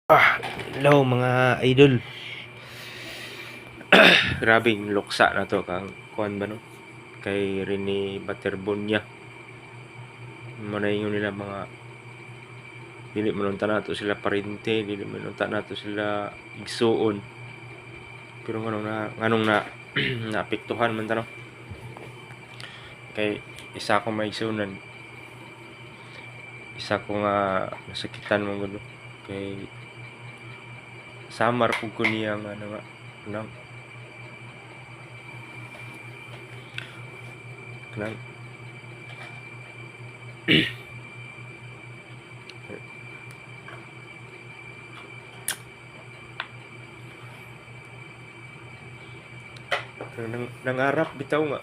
Hello mga idol. Grabing luksa na to kang kuan ba no? Kay Rene Baterbonia. Muna yung nila mga dili manunta nato sila parente, dili manunta nato sila igsuon. Pero nganong na naapektuhan man ta no? Kay isa ko maigsunan. Isa ko nga nasakitan man gud. Kay samar pug ko niya nga nga nang nangarap bitaw nga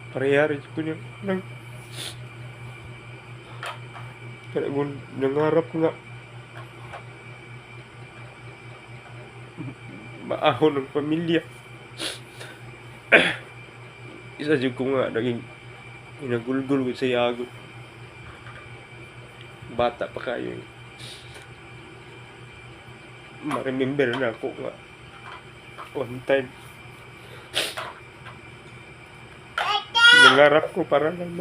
parehari ko niya nangarap nga maahon ng pamilya. Isa jud ko nga naging inagulgul ko sa yago. Bata pa kayo. Ma-remember na ako nga one time nangarap ko para lang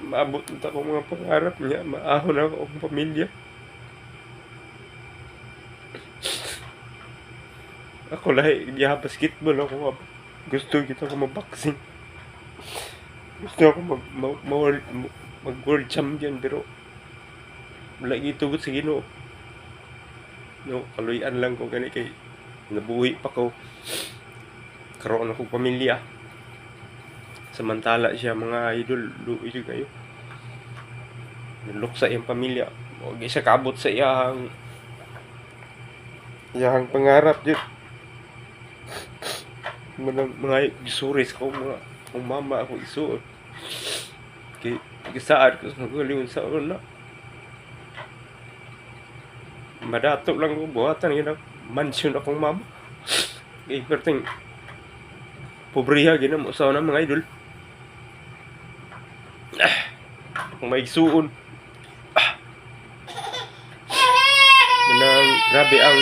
maabot nito akong mga pangarap niya, maahon ako akong pamilya. Ako lahi diha basketball ako, gusto kita ko mabaksin, gusto ako mag world champion, pero wala gitugot sa Ginoo. No, kaluyan lang ko gani kay nabuhi pa ko, karoon akong pamilya. Samantala siya mga idol, luoy jud kayo. Naluksa iyang pamilya. O siya kaabot sa iyang pangarap jud. Mga gisuris ko mga kung mama ako isuot. Kay gisaad ko sa galing sa una. Madato lang ko buhatan yun mansion akong mama. Kay perting pobriha ginamo sa una mga idol. Kung maigsuon manang grabe ang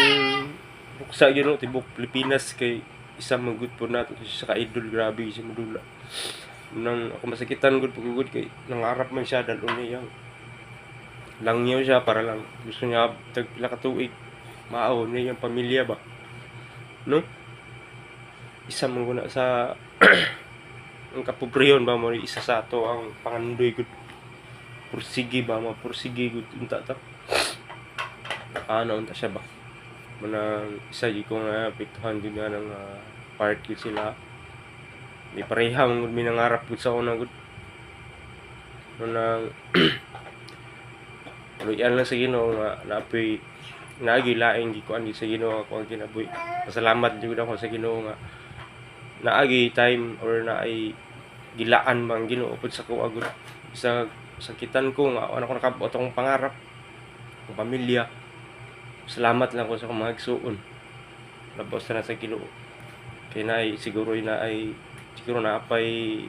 buksa yun tibok Pilipinas kay isa magud po nato sa ka-idol, grabe siya madula. Manang ako masakitan gud pagugod kay nangarap man siya dalon niya langyaw siya para lang gusto niya tag pila ka tuig maahon niya yung pamilya ba no, isa man guna sa ang kapobrehon ba mo isa sa ato ang pangandoy gud pursige ba mo pursige gud unta ta ano unta siya ba manang isa di ko nga apektuhan gud nga ng part gud sila di pareha man gud minangarap gud sa una gud manang luyan lang sa Ginoo nga napoy nagilaing gikuan gid sa Ginoo ako ang kinabuhi. Pasalamat jud ako sa Ginoo nga naagi time or naay gilaan mang Ginoo pud sa ko agud sa sakitan ko nga ano ko nakabot akong pangarap ng pamilya. Salamat lang ko sa akong mga igsuon. Labos na sa Ginoo. Kay naay siguro na apay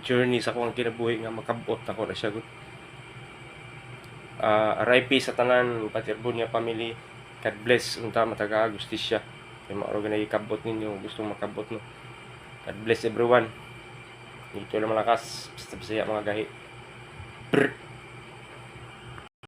journey sa akong kinabuhi nga makabot ako na siya gud. RIP sa tanan Baterbonia family. God bless unta mataga agustisya. Kay maoro ganay kabot ninyo gusto makabot no. God bless everyone. Ito lang malakas basta Bisaya mga gahi. Brr.